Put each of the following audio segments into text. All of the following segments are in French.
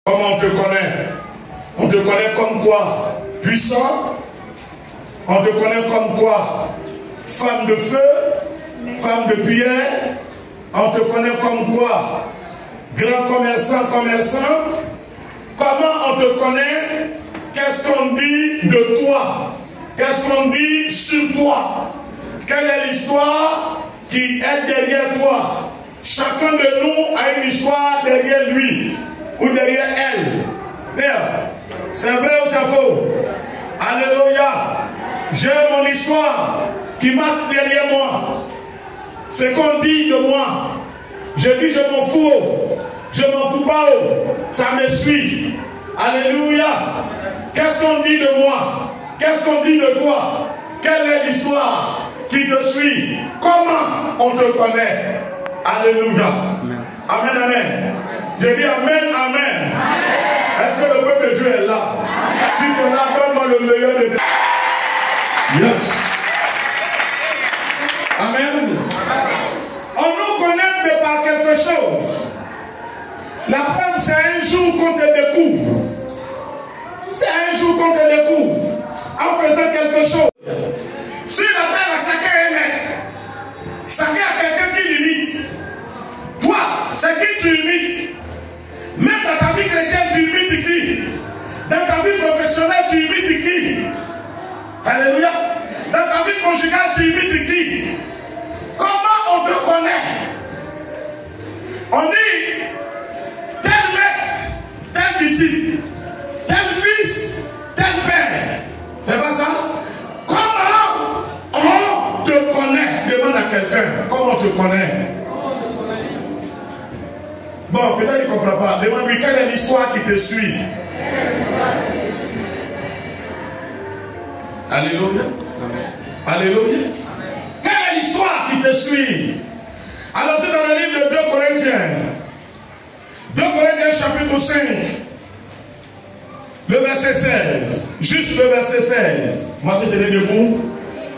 Comment on te connaît? On te connaît comme quoi? Puissant. On te connaît comme quoi? Femme de feu, femme de prière. On te connaît comme quoi? Grand commerçant, commerçante. Comment on te connaît? Qu'est-ce qu'on dit de toi? Qu'est-ce qu'on dit sur toi? Quelle est l'histoire qui est derrière toi? Chacun de nous a une histoire derrière lui ou derrière elle. C'est vrai ou c'est faux? Alléluia. J'ai mon histoire qui marche derrière moi. Ce qu'on dit de moi, je dis je m'en fous. Je m'en fous pas. Ça me suit. Alléluia. Qu'est-ce qu'on dit de moi? Qu'est-ce qu'on dit de toi? Quelle est l'histoire qui te suit? Comment on te connaît? Alléluia. Amen, amen. Je dis amen, amen. Est-ce que le peuple de Dieu est là? Si tu es là, donne-moi le meilleur de tes... Yes. Amen. On nous connaît mais par quelque chose. La preuve, c'est un jour qu'on te découvre. C'est un jour qu'on te découvre en faisant quelque chose. Sur la terre, chacun est maître. Chacun a quelqu'un qui l'imite. Toi, c'est qui tu imites? Même dans ta vie chrétienne, tu imites qui? Dans ta vie professionnelle, tu imites qui? Alléluia. Dans ta vie conjugale, tu imites qui? Comment on te connaît? On dit tel maître, tel disciple, tel fils, tel père. C'est pas ça? Comment on te connaît? Demande à quelqu'un. Comment on te connaît? Bon, peut-être il ne comprend pas. Demande-lui quelle est l'histoire qui te suit. Alléluia. Alléluia. Quelle est l'histoire qui te suit? Alors c'est dans le livre de 2 Corinthiens. 2 Corinthiens chapitre 5. Le verset 16. Juste le verset 16. Moi c'est tenez debout.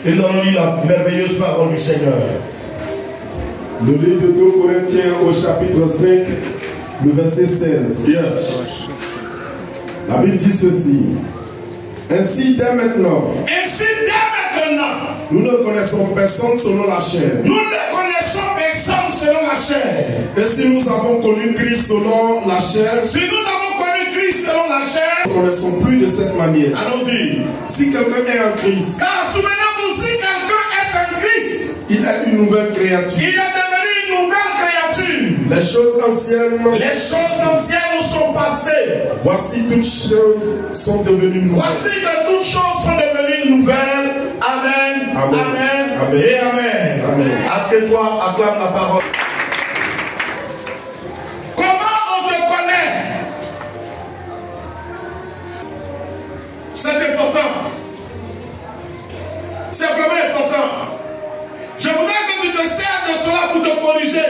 Et nous allons lire la merveilleuse parole du Seigneur. Le livre de 2 Corinthiens au chapitre 5, le verset 16. Yes. La Bible dit ceci. Ainsi dès maintenant, nous ne connaissons personne selon la chair. Nous ne connaissons personne selon la chair. Et si nous avons connu Christ selon la chair, si nous avons connu Christ selon la chair, nous ne connaissons plus de cette manière. Allons-y. Si quelqu'un est en Christ, car souvenez-vous, si quelqu'un est en Christ, il est une nouvelle créature. Il est devenu une nouvelle créature. Les choses anciennes sont passées. Voici toutes choses sont devenues nouvelles. Voici que toutes choses sont devenues nouvelles. Amen. Amen. Amen. Amen. Et amen. Amen. Assieds-toi, acclame la parole. Comment on te connaît? C'est important. C'est vraiment important. Je voudrais que tu te sers de cela pour te corriger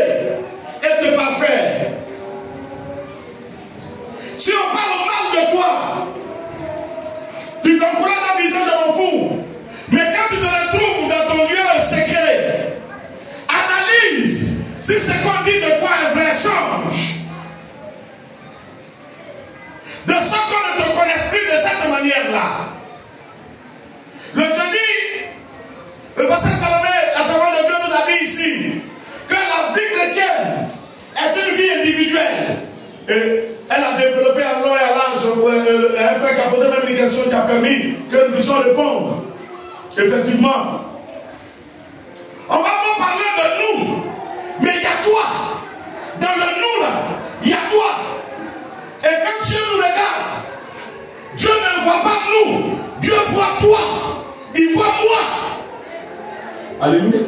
et te parfaire. Si on parle mal de toi, tu t'encourages en disant je m'en fous. Mais quand tu te retrouves dans ton lieu secret, analyse si une vie individuelle. Et elle a développé à long et à large un frère qui a posé même une question qui a permis que nous puissions répondre. Effectivement. On va pas parler de nous, mais il y a toi. Dans le nous là, il y a toi. Et quand Dieu nous regarde, Dieu ne voit pas nous, Dieu voit toi, il voit moi. Alléluia.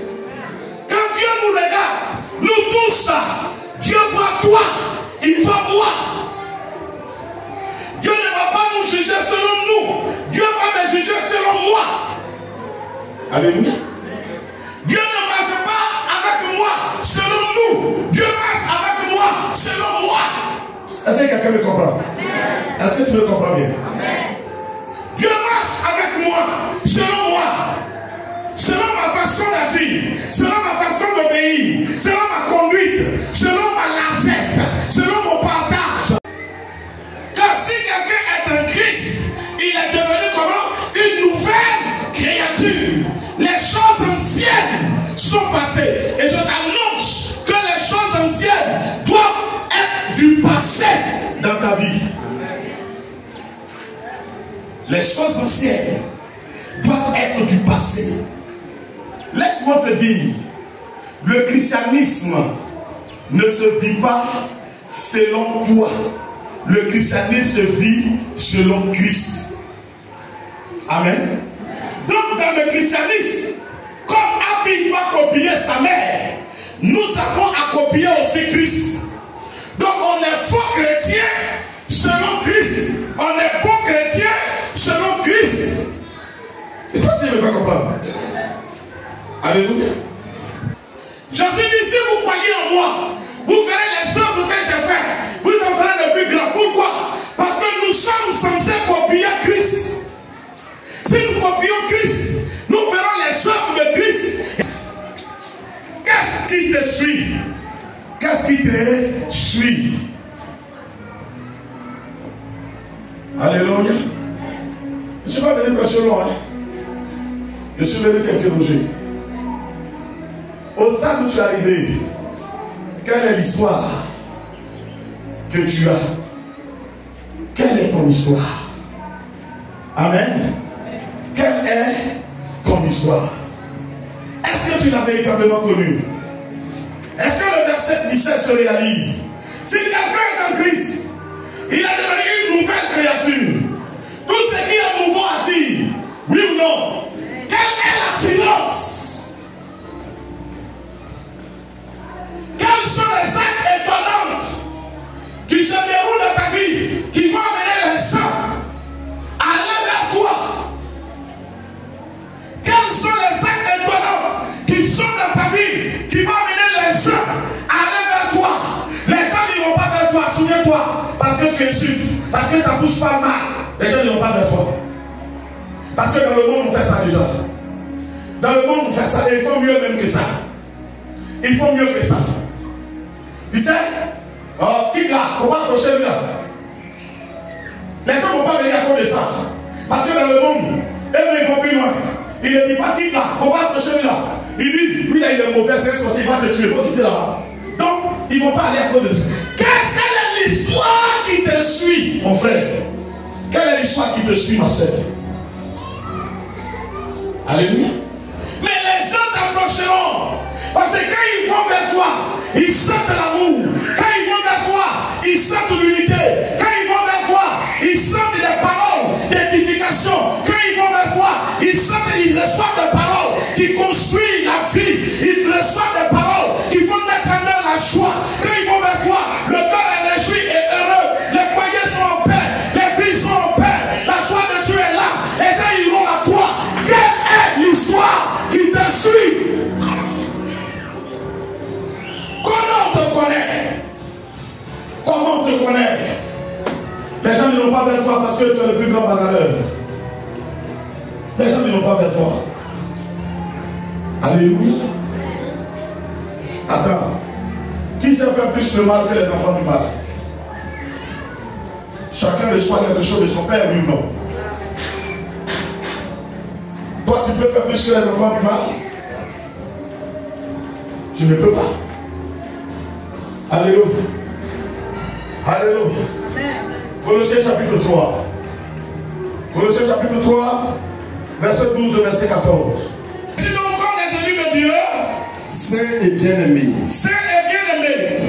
Quand Dieu nous regarde, nous tous là, Dieu voit toi, il voit moi. Dieu ne va pas nous juger selon nous, Dieu va me juger selon moi. Alléluia. Dieu ne marche pas avec moi selon nous, Dieu marche avec moi selon moi. Est-ce que quelqu'un me comprend? Est-ce que tu me comprends bien? Amen. Dieu marche avec moi, selon moi, selon ma façon d'agir, selon ma façon d'obéir, selon ma conduite, selon ma largesse, selon mon partage. Car si quelqu'un est en Christ, il est devenu comment? Une nouvelle créature. Les choses anciennes sont passées. Et je t'annonce que les choses anciennes doivent être du passé dans ta vie. Les choses anciennes doivent être du passé. Laisse-moi te dire, le christianisme ne se vit pas selon toi. Le christianisme se vit selon Christ. Amen. Donc dans le christianisme, comme Abid doit copier sa mère, nous avons à copier aussi Christ. Donc on est faux chrétien selon Christ. On est bon chrétien selon Christ. Est-ce que tu me fais comprendre? Alléluia. Jésus dit, si vous croyez en moi, vous verrez les œuvres que j'ai faites. Vous en ferez de plus grand. Pourquoi? Parce que nous sommes censés copier Christ. Si nous copions Christ, nous ferons les œuvres de Christ. Qu'est-ce qui te suit? Qu'est-ce qui te suit? Alléluia. Je ne suis pas venu prêcher loin. Je suis venu t'interroger. Au stade où tu es arrivé, quelle est l'histoire que tu as? Quelle est ton histoire? Amen. Quelle est ton histoire? Est-ce que tu l'as véritablement connu? Est-ce que le verset 17 se réalise? Si quelqu'un est en Christ, il est devenu une nouvelle créature. Tout ce qui est nouveau attire. Oui ou non? Quelle est l'attirance? Quelles sont les actes étonnantes qui se déroulent dans ta vie, qui vont amener les gens à aller vers toi? Quels sont les actes étonnants qui sont dans ta vie, qui vont amener les gens à aller vers toi? Les gens n'iront pas vers toi, souviens-toi, parce que tu insultes, parce que ta bouche parle mal. Les gens n'iront pas vers toi. Parce que dans le monde, on fait ça déjà. Dans le monde, on fait ça, et il faut mieux même que ça. Il faut mieux que ça. Tu sais, quitte là, comment approcher lui là? Les gens ne vont pas venir à cause de ça. Parce que dans le monde, eux, ils vont plus loin. Il ne dit pas quitte là, comment approcher lui là? Ils disent, lui là, il est mauvais, c'est il va te tuer, il faut quitter là. Donc, ils ne vont pas aller à cause de ça. Quelle est l'histoire qui te suit, mon frère? Quelle est l'histoire qui te suit, ma soeur? Alléluia. Mais les gens t'approcheront. Parce que quand ils vont vers toi, ils sentent l'amour. Quand ils vont vers toi, ils sentent l'unité. Quand ils vont vers toi, ils sentent des paroles d'édification. Quand ils vont vers toi, ils reçoivent des paroles qui construisent la vie. Ils reçoivent des paroles qui font naître en eux la joie. Quand ils vont vers toi, le cœur est réjoui et heureux. Les foyers sont en paix. Les vies sont en paix. La joie de Dieu est là. Les gens iront à toi. Quelle est l'histoire qui te suit? Comment on te connaît? Comment on te connaît? Les gens n'iront pas vers toi parce que tu es le plus grand bagarreur. Les gens n'iront pas vers toi. Alléluia. Attends. Qui sait faire plus le mal que les enfants du mal? Chacun reçoit quelque chose de son père, oui ou non? Toi, tu peux faire plus que les enfants du mal? Tu ne peux pas. Alléluia. Alléluia. Colossiens chapitre 3. Colossiens chapitre 3, verset 12 et verset 14. Sinon, comme les élus de Dieu, saints et bien-aimés,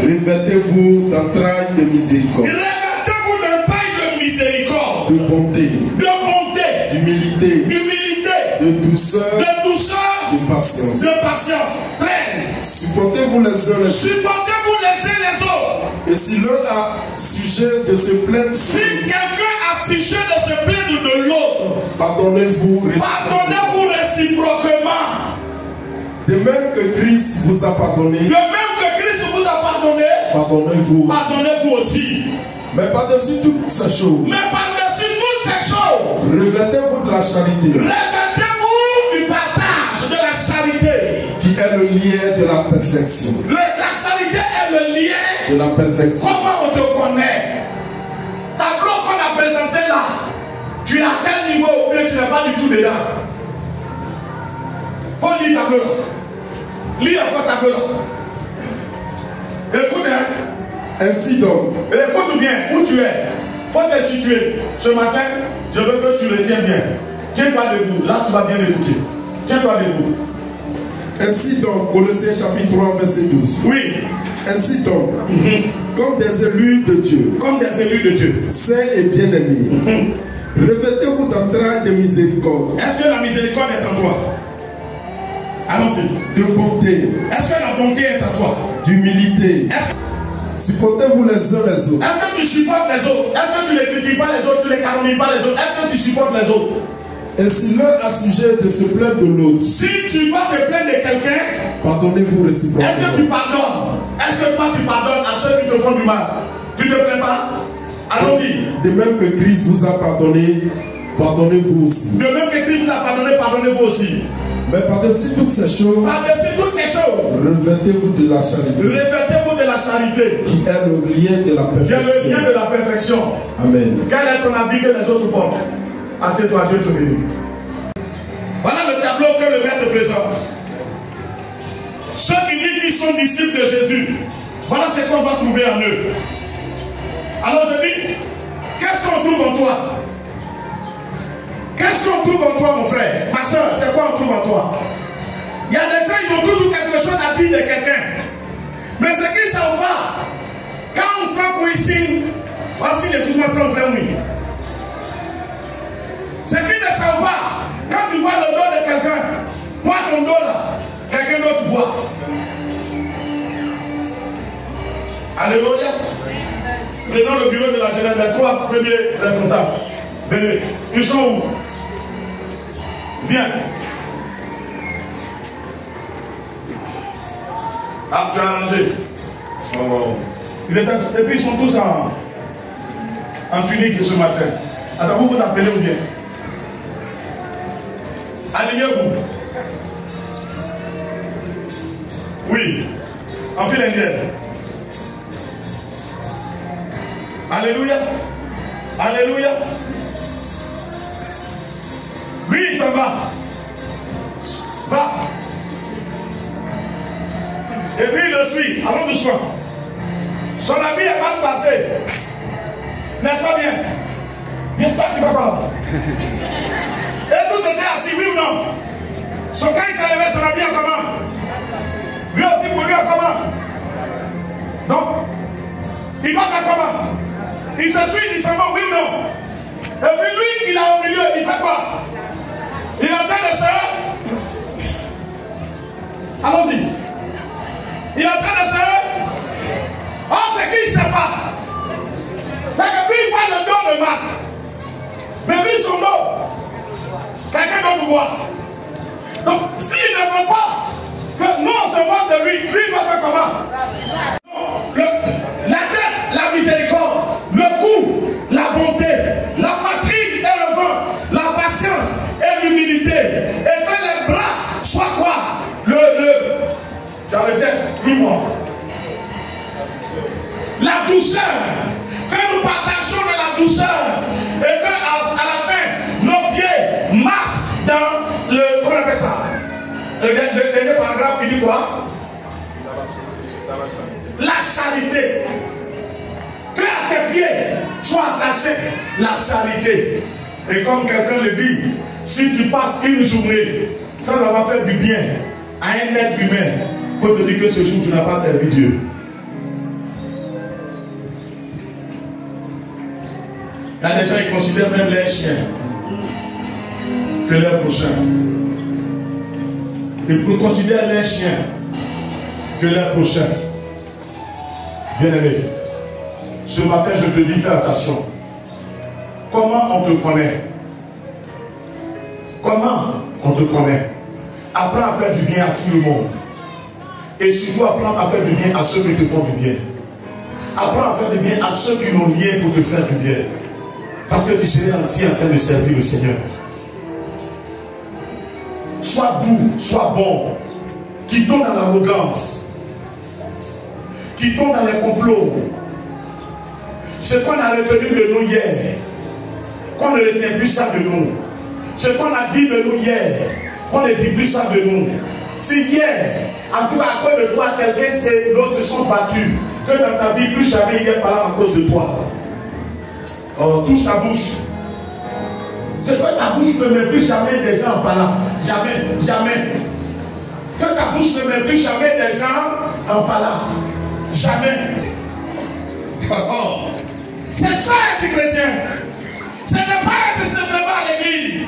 revêtez-vous d'entrailles de miséricorde, de miséricorde, de bonté, d'humilité, de douceur, de patience. 13. Supportez-vous les uns les autres. Supportez-vous les uns les autres. Et si l'un a sujet de se plaindre, si quelqu'un a sujet de se plaindre de l'autre, pardonnez-vous réciproquement. De même que Christ vous a pardonné, pardonnez-vous aussi. Mais par-dessus toutes ces choses, revêtez-vous de la charité. Revêtez-vous du partage, de la charité, qui est le lien de la perfection. La charité est le lien de la perfection. Comment on te connaît? Tableau qu'on a présenté là, tu es à quel niveau ou bien tu n'es pas du tout dedans? Faut lire tableau. Lis encore tableau. Écoute, hein? Ainsi donc. Écoute bien, où tu es? Faut te situer. Ce matin, je veux que tu le tiens bien. Tiens-toi debout. Là, tu vas bien écouter. Tiens-toi debout. Ainsi donc, Colossiens chapitre 3, verset 12. Oui. Ainsi donc, comme des élus de Dieu, saints et bien-aimés, revêtez-vous d'entrailles de miséricorde. Est-ce que la miséricorde est en toi? Allons-y. De bonté. Est-ce que la bonté est en toi? D'humilité. Supportez-vous les uns les autres. Est-ce que tu supportes les autres? Est-ce que tu ne critiques pas les autres? Tu ne calomnies pas les autres? Est-ce que tu supportes les autres? Et si l'un a sujet de se plaindre de l'autre, si tu dois te plaindre de quelqu'un, pardonnez-vous réciproquement. Est-ce que tu pardonnes? Est-ce que toi tu pardonnes à ceux qui te font du mal? Tu ne te plains pas? Allons-y. De même que Christ vous a pardonné, pardonnez-vous aussi. De même que Christ vous a pardonné, pardonnez-vous aussi. Mais par-dessus toutes ces choses, revêtez-vous de la charité. Revêtez-vous de la charité. Qui est le lien de la perfection. Qui est le lien de la perfection. Amen. Quel est ton habit que les autres portent? Assieds-toi, Dieu te bénit. Voilà le tableau que le maître présente. Ceux qui disent qu'ils sont disciples de Jésus, voilà ce qu'on doit trouver en eux. Alors je dis, qu'est-ce qu'on trouve en toi? Qu'est-ce qu'on trouve en toi, mon frère? Ma soeur, c'est quoi on trouve en toi? Il y a des gens, ils ont toujours quelque chose à dire de quelqu'un. Mais ce qu'ils ne savent pas, quand on se rend ici, voici les doucement qu'on fait, oui. Ce qu'ils ne savent pas, quand tu vois le dos de quelqu'un, toi ton dos là, quelqu'un d'autre voit. Alléluia. Prenons le bureau de la jeunesse, les 3 premiers responsables. Venez. Ils sont où? Viens. Ah, tu as arrangé. Oh. Et puis ils sont tous en tunique ce matin. Alors vous vous appelez ou bien? Alignez-vous. Oui. En file indienne. Alléluia. Alléluia. Lui, il s'en va. Va. Et puis il le suit. Allons doucement. Son ami est mal passé. N'est-ce pas bien? Viens, toi, tu vas voir. Et tous étaient assis, oui ou non? Son quand il s'est levé, son ami en comment? Lui aussi pour lui en comment? Non? Il doit faire comment? Il se suit, il s'en va, oui ou non? Et puis lui, il est au milieu, il fait quoi? Il est en train de se... Allons-y. Il est en train de se... Oh, c'est qui il ne sait pas? C'est que lui, il voit le dos de Marc. Mais lui, son dos, quelqu'un doit nous voir. Donc, s'il ne veut pas que nous, on se moque de lui, lui, il doit faire comment? La tête, la miséricorde, le cou, la bonté, la poitrine et le ventre, la patience et l'humilité. Et que les bras soient quoi? Tu as le test, lui mort. La douceur. Que nous partageons de la douceur. Et que à la fin, nos pieds marchent dans le... Comment on appelle ça? Le dernier paragraphe, il dit quoi? La charité. Que à tes pieds soient attachés la charité. Et comme quelqu'un le dit, si tu passes une journée sans avoir fait du bien à un être humain, il faut te dire que ce jour tu n'as pas servi Dieu. Il y a des gens qui considèrent même les chiens que leur prochain. Ils considèrent les chiens que leur prochain. Bien-aimé, ce matin je te dis, fais attention. Comment on te connaît? Comment on te connaît? Apprends à faire du bien à tout le monde. Et surtout apprends à faire du bien à ceux qui te font du bien. Apprends à faire du bien à ceux qui n'ont rien pour te faire du bien. Parce que tu serais ainsi en train de servir le Seigneur. Sois doux, sois bon. Quittons dans l'arrogance. Quittons dans les complots. Ce qu'on a retenu de nous hier, qu'on ne retient plus ça de nous. Ce qu'on a dit de nous hier, qu'on ne dit plus ça de nous. Si hier, en tout cas à cause de toi, quelqu'un et l'autre se sont battus, que dans ta vie, plus jamais il est par là à cause de toi. Oh, touche ta bouche. C'est que ta bouche ne met plus jamais des gens en parlant. Jamais, jamais. Que ta bouche ne met plus jamais des gens en parlant. Jamais. Oh. C'est ça être chrétien. Ce n'est pas être simplement à l'église.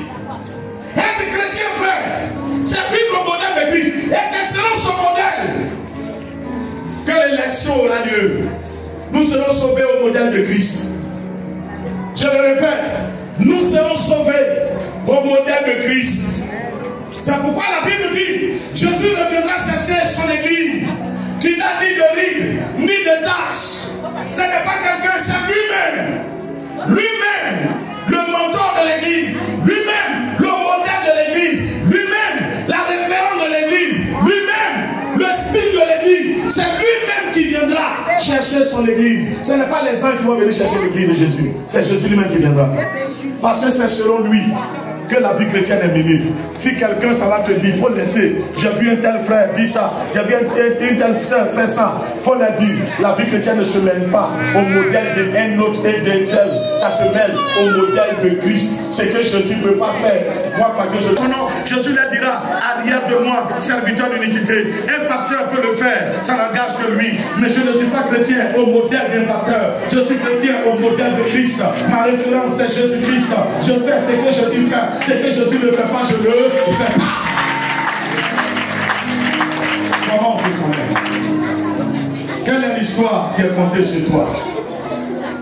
Être chrétien, frère, c'est vivre au modèle de Christ. Et c'est selon son modèle que l'élection aura lieu. Nous serons sauvés au modèle de Christ. Je le répète, nous serons sauvés au modèle de Christ. C'est pourquoi la Bible dit, Jésus reviendra chercher son église, qui n'a ni de rides, ni de taches. Ce n'est pas quelqu'un, c'est lui-même. Lui-même, le mentor de l'église. Lui-même, le modèle de l'église. Lui-même, la référence de l'église. Lui-même, le style de l'église. C'est lui-même qui viendra chercher son église. Ce n'est pas les gens qui vont venir chercher l'église de Jésus. C'est Jésus lui-même qui viendra. Parce que c'est selon lui que la vie chrétienne est menée. Si quelqu'un, ça va te dire, il faut laisser. J'ai vu un tel frère dire ça. J'ai vu une telle soeur faire ça. Il faut le dire. La vie chrétienne ne se mêle pas au modèle d'un autre et d'un tel. Ça se mêle au modèle de Christ. Ce que Jésus ne peut pas faire. Moi, pas que je... Non, Jésus leur dira, arrière de moi, serviteur d'iniquité. Un pasteur peut le faire. Ça n'engage que lui. Mais je ne suis pas chrétien au modèle d'un pasteur. Je suis chrétien au modèle de Christ. Ma référence, c'est Jésus-Christ. Je fais ce que Jésus fait. Ce que Jésus ne fait pas, je ne le fais pas. Comment on te connaît? Quelle est l'histoire qui est contée chez toi?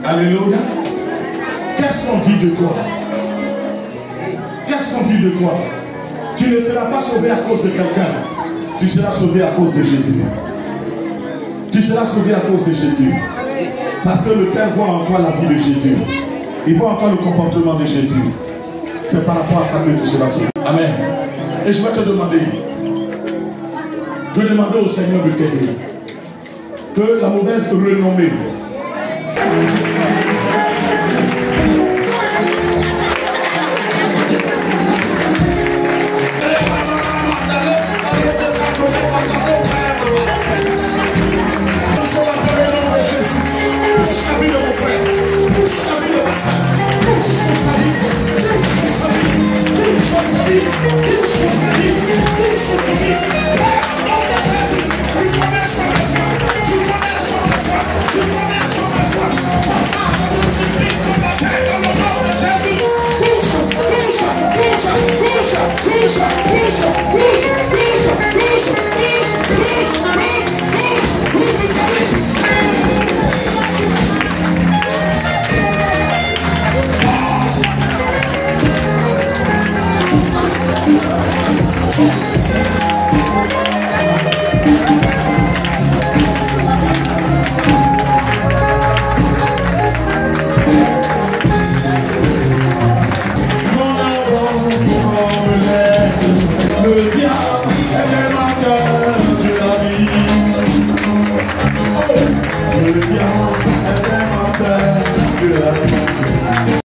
Alléluia. Qu'est-ce qu'on dit de toi? Qu'est-ce qu'on dit de toi? Tu ne seras pas sauvé à cause de quelqu'un. Tu seras sauvé à cause de Jésus. Tu seras sauvé à cause de Jésus. Parce que le Père voit en toi la vie de Jésus. Il voit en toi le comportement de Jésus. C'est par rapport à ça que tu seras sauvé. Amen. Et je vais te demander au Seigneur de t'aider. Que la mauvaise renommée